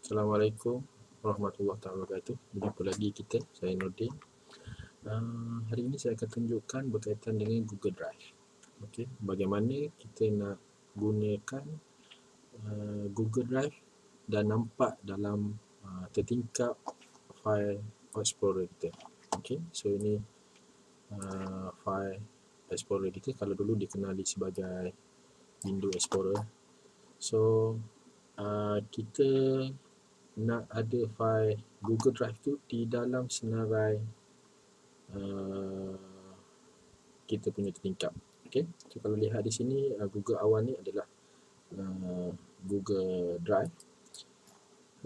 Assalamualaikum warahmatullahi wabarakatuh. Berjumpa lagi kita, saya Nordin. Hari ini saya akan tunjukkan berkaitan dengan Google Drive. Okey, bagaimana kita nak gunakan Google Drive dan nampak dalam tertingkap file Explorer kita. Okey, so ini file Explorer kita. Kalau dulu dikenali sebagai Windows Explorer. So kita nak ada file Google Drive tu di dalam senarai kita punya tertingkap. Okey, so kalau lihat di sini Google awan ni adalah Google Drive,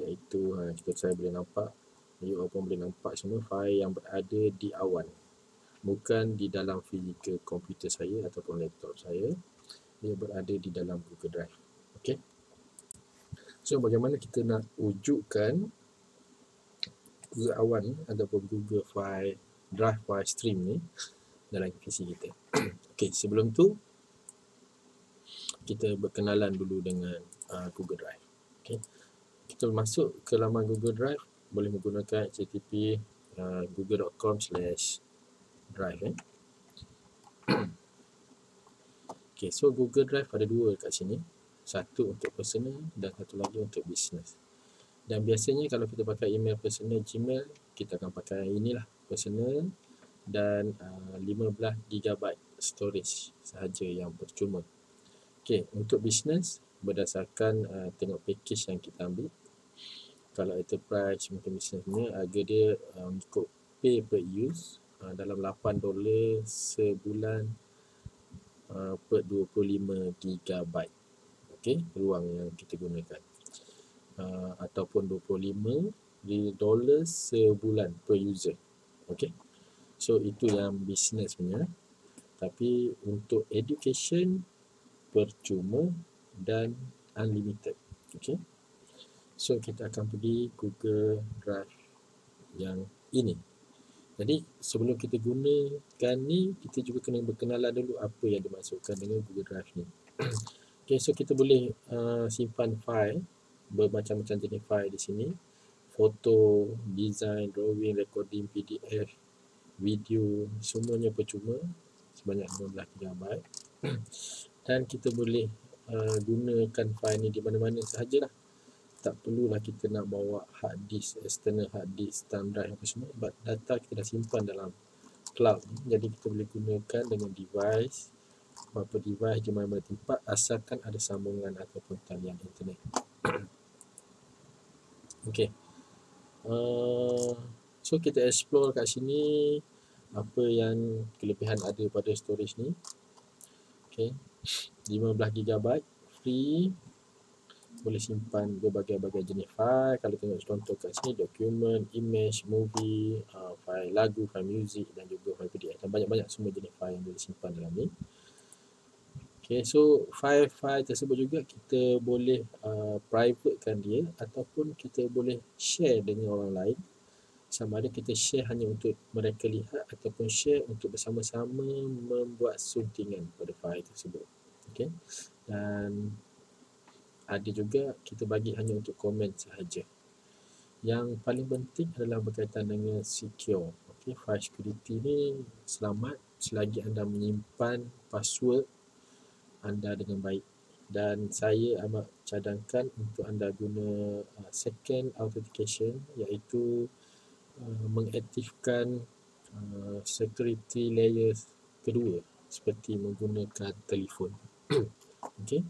iaitu saya boleh nampak, you pun boleh nampak semua file yang berada di awan, bukan di dalam fizikal komputer saya ataupun laptop saya. Dia berada di dalam Google Drive. Okey, so bagaimana kita nak wujudkan Google awan ni ataupun Google Drive file stream ni dalam PC kita. Okey, sebelum tu kita berkenalan dulu dengan Google Drive. Okey, kita masuk ke laman Google Drive, boleh menggunakan http google.com/drive. Okey, so Google Drive ada dua kat sini. Satu untuk personal dan satu lagi untuk business. Dan biasanya kalau kita pakai email personal Gmail, kita akan pakai inilah personal dan 15GB storage sahaja yang percuma. Okey, untuk business berdasarkan tengok package yang kita ambil. Kalau enterprise mungkin business punya harga dia ikut pay per use dalam $8 sebulan per 25GB. Okey, ruang yang kita gunakan. Ataupun $25 sebulan per user. Okey, so itu yang business punya. Tapi untuk education percuma dan unlimited. Okey, so kita akan pergi Google Drive yang ini. Jadi sebelum kita gunakan ni, kita juga kena berkenalan dulu apa yang dimaksudkan dengan Google Drive ni. Okey, so kita boleh simpan file, bermacam-macam jenis file di sini. Foto, design, drawing, recording, PDF, video, semuanya percuma sebanyak 15GB. Dan kita boleh gunakan file ni di mana-mana sahajalah. Tak perlulah kita nak bawa hard disk, external hard disk, thumb drive apa semua, sebab data kita dah simpan dalam cloud. Jadi kita boleh gunakan dengan device, apa device di mana-mana tempat, asalkan ada sambungan ataupun talian internet. Okey, so kita explore kat sini apa yang kelebihan ada pada storage ni. Okey, 15GB free, boleh simpan berbagai-bagai jenis file. Kalau tengok contoh kat sini, dokumen, image, movie, file lagu, file music dan juga file PDF, dan banyak-banyak semua jenis file yang boleh simpan dalam ni. Okay, so file-file tersebut juga kita boleh privatekan dia, ataupun kita boleh share dengan orang lain. Sama ada kita share hanya untuk mereka lihat, ataupun share untuk bersama-sama membuat suntingan pada file tersebut. Okay, dan ada juga kita bagi hanya untuk komen sahaja. Yang paling penting adalah berkaitan dengan secure. Okay, file security ni selamat selagi anda menyimpan password anda dengan baik. Dan saya amat cadangkan untuk anda guna second authentication, iaitu mengaktifkan security layer kedua seperti menggunakan telefon. Okey.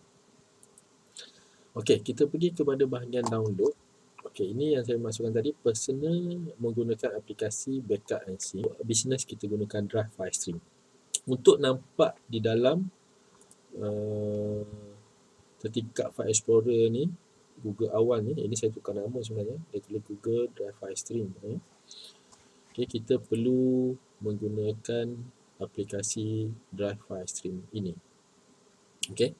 Okey, kita pergi kepada bahagian download. Okey, ini yang saya masukkan tadi, personal menggunakan aplikasi backup and sync. Business kita gunakan Drive file stream. Untuk nampak di dalam tertingkap file explorer ni, Google awan ni, ini saya tukar nama sebenarnya, dia tulis Google Drive file stream. Okey, kita perlu menggunakan aplikasi Drive file stream ini. Okey,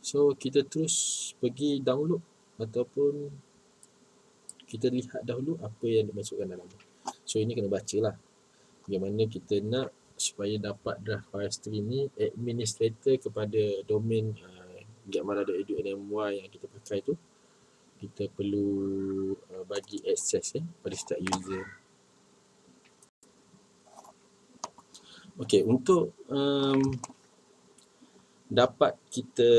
so kita terus pergi download, ataupun kita lihat dahulu apa yang dimasukkan dalam ni. So ini kena baca lah bagaimana kita nak supaya dapat Drive file stream ni. Administrator kepada domain getmarada.edu.my yang kita pakai tu, kita perlu bagi akses pada setiap user. Okey, untuk dapat kita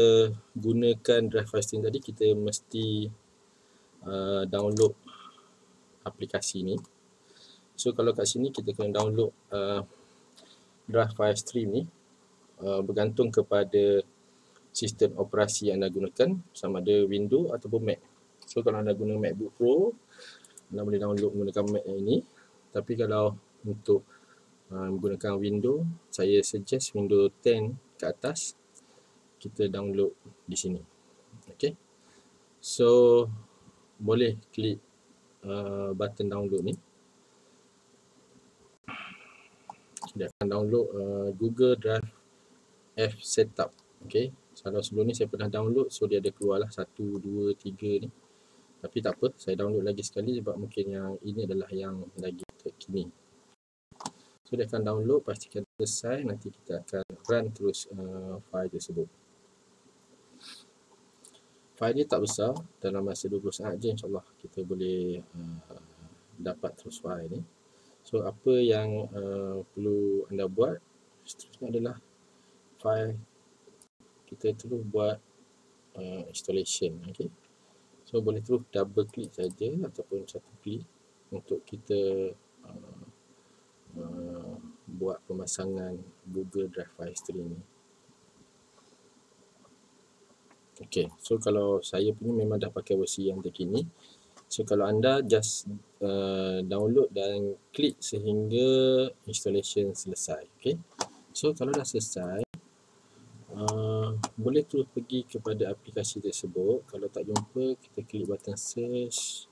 gunakan drive file stream tadi, kita mesti download aplikasi ni. So kalau kat sini kita kena download drive file stream ni, bergantung kepada sistem operasi yang anda gunakan, sama ada Windows ataupun Mac. So kalau anda guna MacBook Pro, anda boleh download menggunakan Mac yang ini. Tapi kalau untuk menggunakan Windows, saya suggest Windows 10 ke atas, kita download di sini. Okay, so boleh klik button download ni. Dia akan download Google Drive F Setup. Okay, kalau sebelum ni saya pernah download, so dia ada keluarlah 1, 2, 3 ni. Tapi tak apa, saya download lagi sekali sebab mungkin yang ini adalah yang lagi terkini. So dia akan download, pastikan selesai, nanti kita akan run terus file tersebut. File ni tak besar, dalam masa 20 saat je insyaAllah kita boleh dapat terus file ni. So apa yang perlu anda buat seterusnya adalah file kita terus buat installation. Okay, so boleh terus double klik saja ataupun satu klik untuk kita buat pemasangan Google Drive file stream ni. Okay, so kalau saya punya memang dah pakai versi yang terkini. So kalau anda just download dan klik sehingga installation selesai. Okay, so kalau dah selesai, boleh terus pergi kepada aplikasi tersebut. Kalau tak jumpa, kita klik button search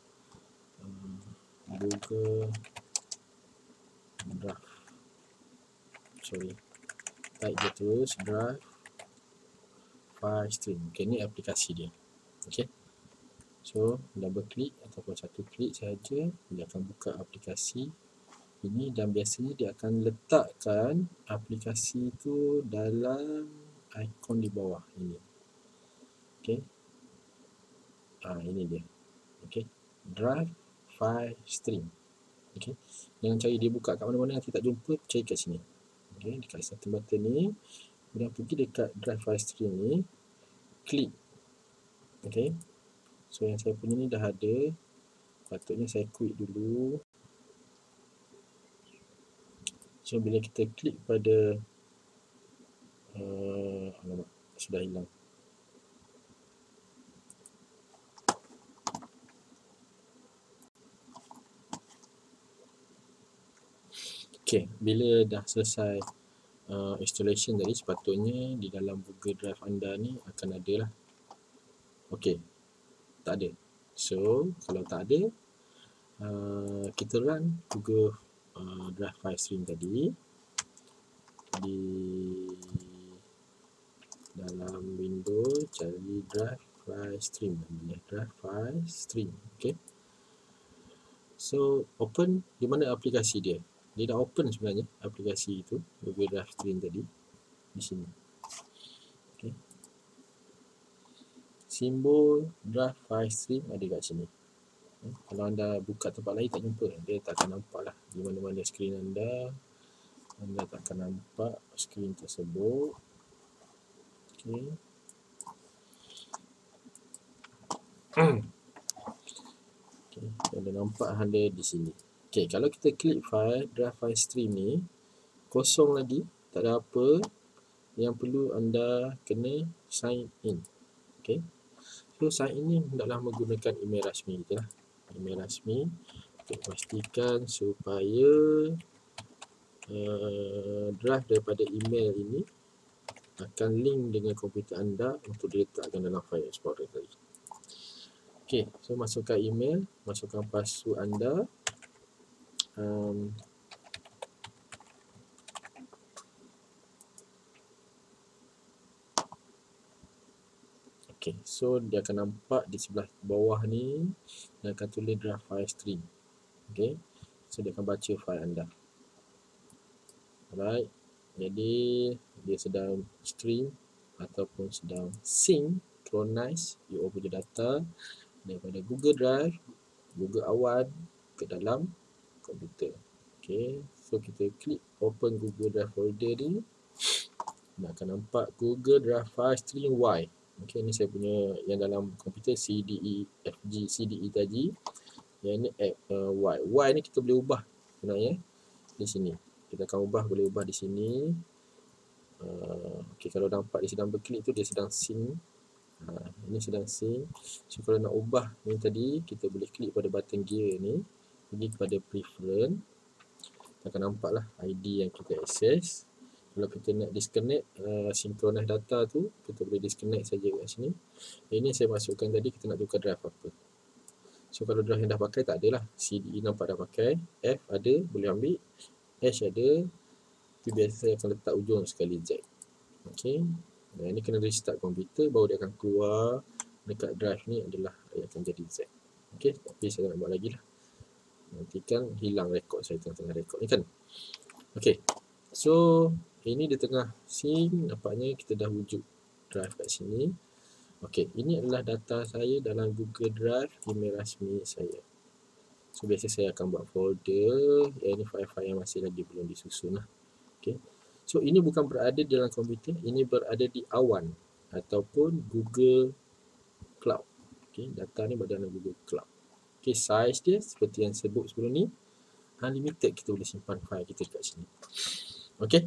Google Drive. Type je terus Drive file stream. Okay, ni aplikasi dia. Okay, so double klik ataupun satu klik saja, dia akan buka aplikasi ini dan biasanya dia akan letakkan aplikasi itu dalam ikon di bawah ini. Okay, ini dia. Okay, Drive file stream. Okay, jangan cari dia buka kat mana-mana nanti tak jumpa, cari kat sini. Okay, dekat satu button ni, kemudian pergi dekat Drive file stream ni, klik. Okay, so yang saya punya ni dah ada, patutnya saya quit dulu. So bila kita klik pada alamak, sudah hilang. Okay, bila dah selesai installation tadi, sepatutnya di dalam Google Drive anda ni akan ada lah. Okay, tak ada. So kalau tak ada, kita run Google Drive file stream tadi di dalam Windows, cari Drive file stream, Drive file stream. Okay, so open. Di mana aplikasi dia? Dia dah open sebenarnya aplikasi itu, Google Drive stream tadi di sini. Okay, simbol Drive file stream ada kat sini. Kalau anda buka tempat lain tak jumpa, dia tak akan nampak lah di mana-mana skrin anda tak akan nampak skrin tersebut. Okay. Okay, anda nampak ada di sini. Okay, kalau kita klik file Drive file stream ni, kosong lagi, tak ada apa. Yang perlu anda kena sign in. Okay, so sign in ni hendaklah menggunakan email rasmi kita lah. Email rasmi untuk pastikan supaya drive daripada email ini akan link dengan komputer anda untuk diletakkan dalam file explorer tadi. Okay, so masukkan email, masukkan password anda. Okay, so dia akan nampak di sebelah bawah ni, dia akan tulis Drive file stream. Okay, so dia akan baca file anda. Alright, jadi dia sedang stream ataupun sedang synchronize your punya data daripada Google Drive, Google Awan ke dalam komputer. Okay, so kita klik open Google Drive folder ni, dan akan nampak Google Drive file string Y. Okay, ni saya punya yang dalam komputer CDE tadi. Yang ni Y. Y ni kita boleh ubah sebenarnya di sini. Kita akan boleh ubah di sini. Okay, kalau nampak dia sedang berklik tu, dia sedang sync. Ini sedang sync. So kalau nak ubah ni tadi, kita boleh klik pada button gear ni, pergi kepada preference. Kita akan nampak lah ID yang kita access. Kalau kita nak disconnect synchronize data tu, kita boleh disconnect saja kat sini. Ini saya masukkan tadi, kita nak tukar drive apa. So kalau drive yang dah pakai tak adalah. CDE nampak dah pakai, F ada, boleh ambil, H ada, tapi biasa saya akan letak ujung sekali Z. Okay, ini kena restart komputer, baru dia akan keluar dekat drive ni adalah dia akan jadi Z. Okay, tapi saya nak buat lagi lah, nanti kan hilang rekod saya tengah-tengah rekod ni kan. Okay, so ini di tengah sync, nampaknya kita dah wujud drive kat sini. Okay, ini adalah data saya dalam Google Drive email rasmi saya. So biasa saya akan buat folder, ini file-file yang masih lagi belum disusun lah. Okay, so ini bukan berada dalam komputer, ini berada di Awan ataupun Google Cloud. Okay, data ni berada dalam Google Cloud. Okay, size dia seperti yang sebut sebelum ni, unlimited, kita boleh simpan file kita kat sini. Okay,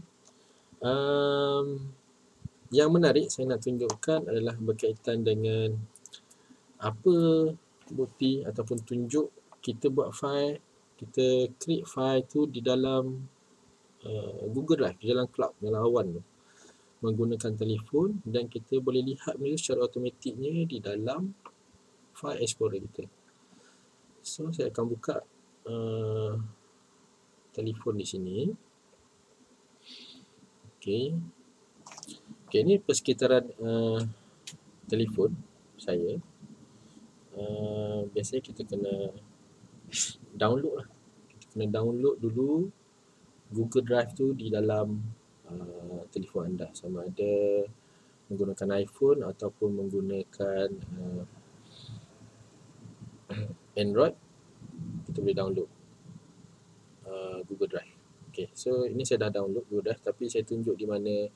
yang menarik saya nak tunjukkan adalah berkaitan dengan apa bukti ataupun tunjuk kita buat file, kita create file tu di dalam Google Drive, di dalam cloud, dalam awan tu, menggunakan telefon, dan kita boleh lihat mereka secara automatiknya di dalam file explorer kita. So saya akan buka telefon di sini. Okay, ni persekitaran telefon saya. Biasanya kita kena download lah. Kita kena download dulu Google Drive tu di dalam telefon anda, sama ada menggunakan iPhone ataupun menggunakan Android, kita boleh download Google Drive. Okay, so ini saya dah download Google Drive, tapi saya tunjuk di mana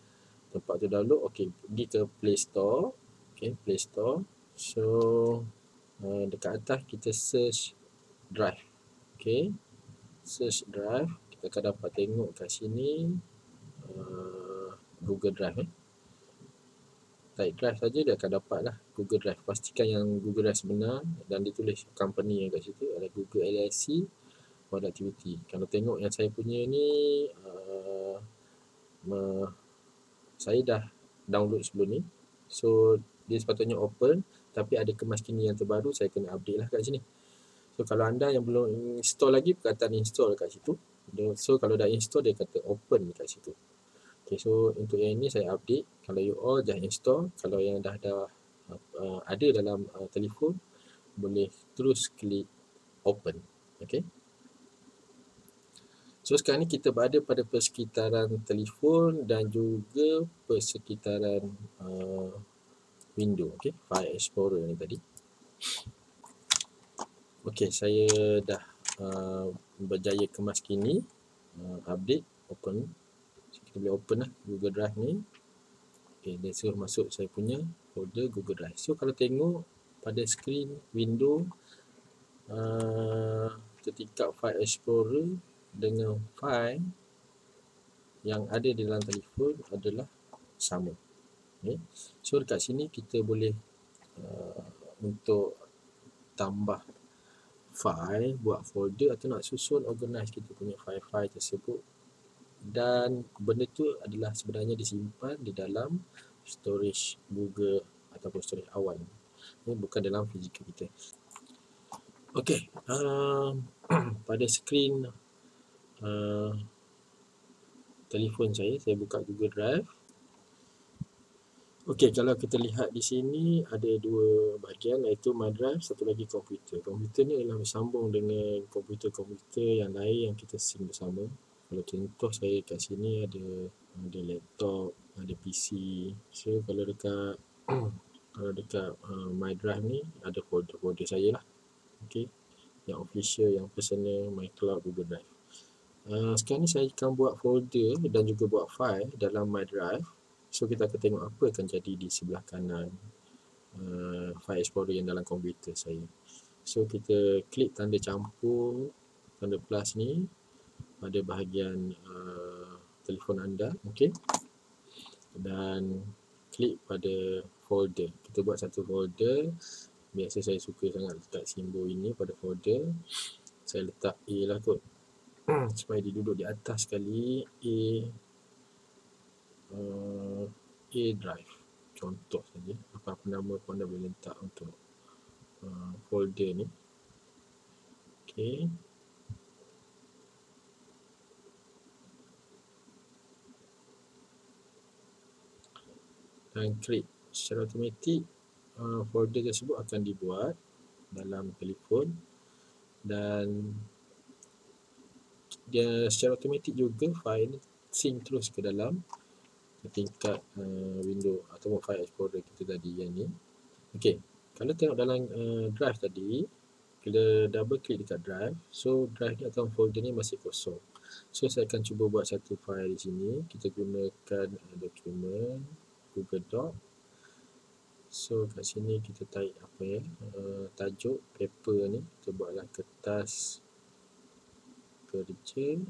tempat tu download. Okay, pergi ke Play Store. Okay, Play Store. So dekat atas kita search Drive. Okay, search Drive, kita akan dapat tengok kat sini Google Drive. Type Drive saja dia akan dapat lah Google Drive. Pastikan yang Google Drive sebenar, dan ditulis company yang kat situ ada Google LLC Productivity. Kalau tengok yang saya punya ni, saya dah download sebelum ni, so dia sepatutnya open, tapi ada kemaskini yang terbaru, saya kena update lah kat sini. So kalau anda yang belum install lagi, perkataan install kat situ. So kalau dah install, dia kata open kat situ. Okay, so untuk yang ini saya update. Kalau you all dah install, kalau yang dah ada dalam telefon, boleh terus klik open. Okay, so sekarang ni kita berada pada persekitaran telefon dan juga persekitaran window. Okay, File Explorer ni tadi. Okay, saya dah berjaya kemaskini, update, open. So, kita boleh open lah Google Drive ni. Okay, dia suruh masuk saya punya folder Google Drive. So kalau tengok pada skrin window, ketika File Explorer dengan file yang ada di dalam telefon adalah sama. Okay, so dekat sini kita boleh untuk tambah file, buat folder, atau nak susun, organize kita punya file-file tersebut, dan benda tu adalah sebenarnya disimpan di dalam storage Google ataupun storage awan. Ini bukan dalam fizikal kita. Okey, pada skrin telefon saya buka Google Drive. Okey, kalau kita lihat di sini ada dua bahagian, iaitu My Drive, satu lagi komputer. Komputer ni adalah bersambung dengan komputer-komputer yang lain yang kita sync bersama. Kalau contoh saya kat sini ada laptop, ada PC. So kalau dekat Kalau dekat My Drive ni ada folder-folder saya lah. Okey, yang official, yang personal, My Cloud, Google Drive. Sekarang ni saya akan buat folder dan juga buat file dalam My Drive. So kita akan tengok apa akan jadi di sebelah kanan File Explorer yang dalam komputer saya. So kita klik tanda campur, tanda plus ni pada bahagian telefon anda, okey. Dan klik pada folder. Kita buat satu folder. Biasa saya suka sangat letak simbol ini pada folder. Saya letak A lah kot. Supaya dia duduk di atas sekali. A Drive. Contoh saja. Apa-apa nama pun anda boleh letak untuk folder ni. Okey. Dan klik secara automatik folder tersebut akan dibuat dalam telefon, dan dia secara automatik juga file sync terus ke dalam tingkat window ataupun file explorer kita tadi yang ni. Okey, kalau tengok dalam drive tadi, bila double klik dekat drive, so drive ni atau folder ni masih kosong. So saya akan cuba buat satu file di sini. Kita gunakan dokumen Google Doc. So kat sini kita type apa ya, tajuk paper ni kita buatlah kertas kerja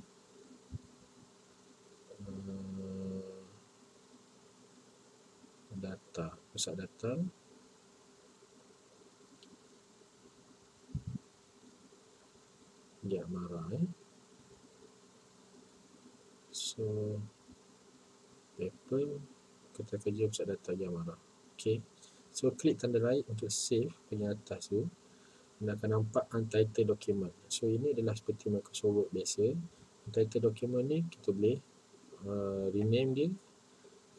data, pusat data. Dia marah So paper, kertas kerja, pusat data dia marah. Okey. So klik tanda right untuk save bahagian atas tu. Anda akan nampak untitled document. So ini adalah seperti Microsoft Word biasa. Untitled document ni kita boleh rename dia.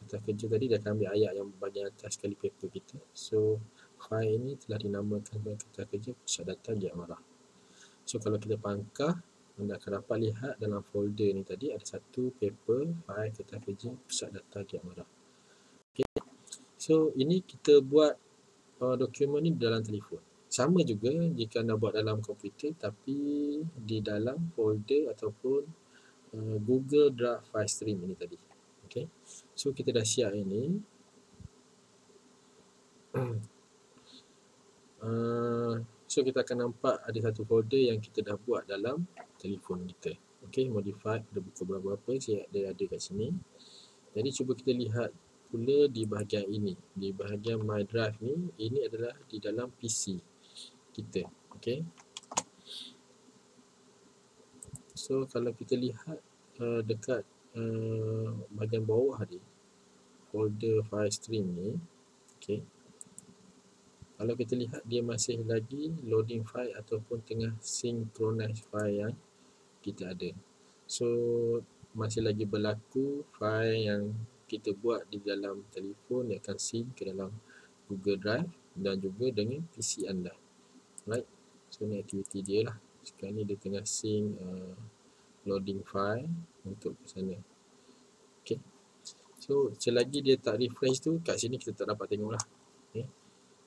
Kertas kerja tadi dia akan ambil ayat yang bahagian atas sekali paper kita. So file ini telah dinamakan sebagai kertas kerja, pusat data dia marah. So kalau kita pangkah, anda akan dapat lihat dalam folder ni tadi ada satu paper, file, kertas kerja, pusat data dia marah. Okay. So ini kita buat dokumen ni dalam telefon. Sama juga jika anda buat dalam komputer tapi di dalam folder ataupun Google Drive file stream ini tadi. Okay. So kita dah siap ini. So kita akan nampak ada satu folder yang kita dah buat dalam telefon kita. Okay, modified ada buku berapa-apa, saya ada kat sini. Jadi cuba kita lihat pula di bahagian ini, di bahagian My Drive ni, ini adalah di dalam PC kita. Okay. So kalau kita lihat dekat bahagian bawah ni, folder file stream ni, okay. Kalau kita lihat dia masih lagi loading file ataupun tengah synchronize file yang kita ada. So masih lagi berlaku file yang kita buat di dalam telefon yang akan sync ke dalam Google Drive dan juga dengan PC anda. Right. So ni aktiviti dia lah. Sekarang ni dia tengah sync loading file untuk ke sana. Okay. So selagi dia tak refresh tu, kat sini kita tak dapat tengok lah. Okay.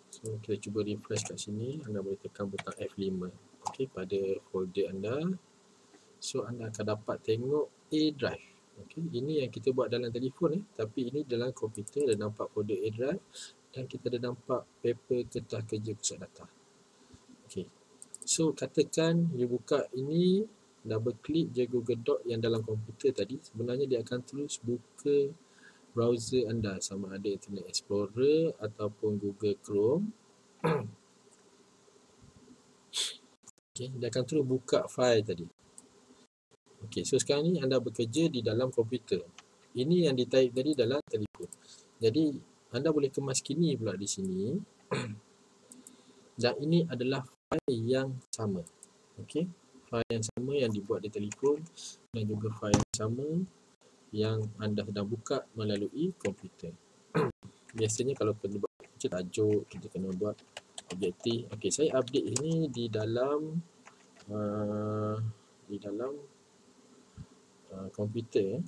So kita cuba refresh kat sini. Anda boleh tekan butang F5, okay, pada folder anda. So anda akan dapat tengok A Drive. Okay, ini yang kita buat dalam telefon tapi ini dalam komputer. Dah nampak folder A Drive dan kita dah nampak paper kertas kerja pusat data. Okay. So katakan you buka ini, double klik je Google Doc yang dalam komputer tadi, sebenarnya dia akan terus buka browser anda, sama ada Internet Explorer ataupun Google Chrome. Okay, dia akan terus buka file tadi. Okay, so sekarang ni anda bekerja di dalam komputer. Ini yang di-type tadi dalam telefon. Jadi anda boleh kemaskini pula di sini. Dan ini adalah file yang sama. Okay, file yang sama yang dibuat di telefon dan juga file yang sama yang anda sedang buka melalui komputer. Biasanya kalau kita buat tajuk, kita kena buat objektif. Okey, saya update ini di dalam komputer.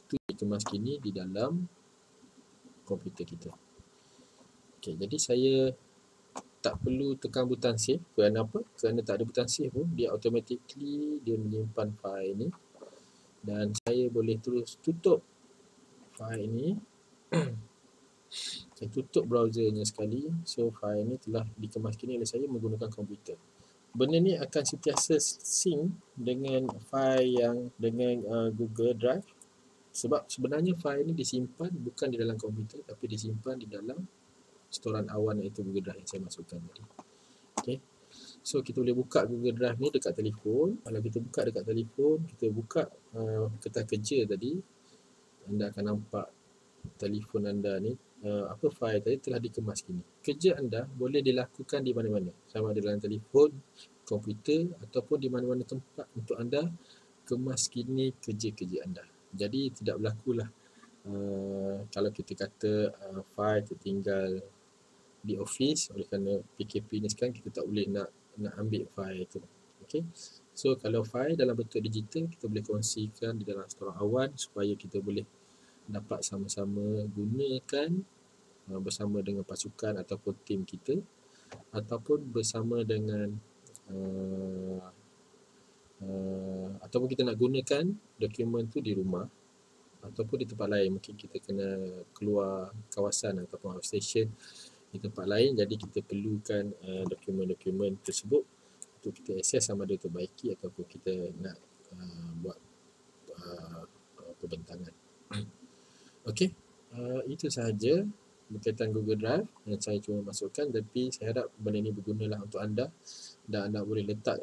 Itu dikemas kini di dalam komputer kita. Okey, jadi saya tak perlu tekan butang save. Kerana apa? Kerana tak ada butang save pun, dia automatically dia menyimpan fail ni. Dan saya boleh terus tutup fail ni. Saya tutup browsernya sekali. So fail ni telah dikemas kini oleh saya menggunakan komputer. Benda ni akan sentiasa sync dengan fail yang dengan Google Drive. Sebab sebenarnya fail ni disimpan bukan di dalam komputer, tapi disimpan di dalam storan awan, iaitu Google Drive yang saya masukkan tadi. Okay. So kita boleh buka Google Drive ni dekat telefon. Kalau kita buka dekat telefon, kita buka kertas kerja tadi, anda akan nampak telefon anda ni fail tadi telah dikemas kini. Kerja anda boleh dilakukan di mana-mana, sama ada dalam telefon, komputer ataupun di mana-mana tempat untuk anda kemas kini kerja-kerja anda. Jadi tidak berlakulah kalau kita kata fail tertinggal di office oleh kerana PKP ni sekarang kita tak boleh nak ambil fail tu. Okey. So kalau fail dalam bentuk digital, kita boleh kongsikan di dalam storan awan supaya kita boleh dapat sama-sama gunakan bersama dengan pasukan ataupun tim kita, ataupun bersama dengan ataupun kita nak gunakan dokumen tu di rumah ataupun di tempat lain. Mungkin kita kena keluar kawasan ataupun outstation di tempat lain, jadi kita perlukan dokumen-dokumen tersebut untuk kita akses sama ada terbaiki ataupun kita nak buat pembentangan. Okey, itu sahaja berkaitan Google Drive yang saya cuma masukkan, tapi saya harap benda ini bergunalah untuk anda dan anda boleh letak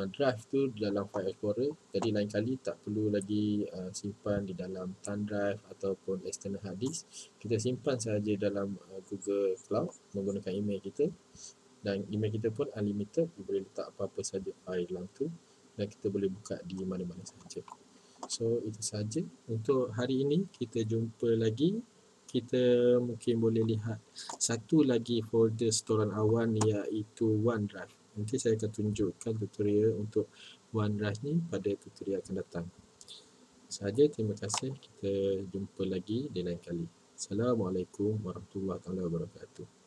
drive tu dalam file explorer. Jadi lain kali tak perlu lagi simpan di dalam thumb drive ataupun external hard disk. Kita simpan sahaja dalam Google Cloud menggunakan email kita, dan email kita pun unlimited. Kita boleh letak apa-apa saja file dalam tu dan kita boleh buka di mana-mana sahaja. So itu sahaja untuk hari ini. Kita jumpa lagi. Kita mungkin boleh lihat satu lagi folder storan awan, iaitu OneDrive. Nanti saya akan tunjukkan tutorial untuk OneDrive ni pada tutorial akan datang. Sahaja, terima kasih. Kita jumpa lagi di lain kali. Assalamualaikum warahmatullahi wabarakatuh.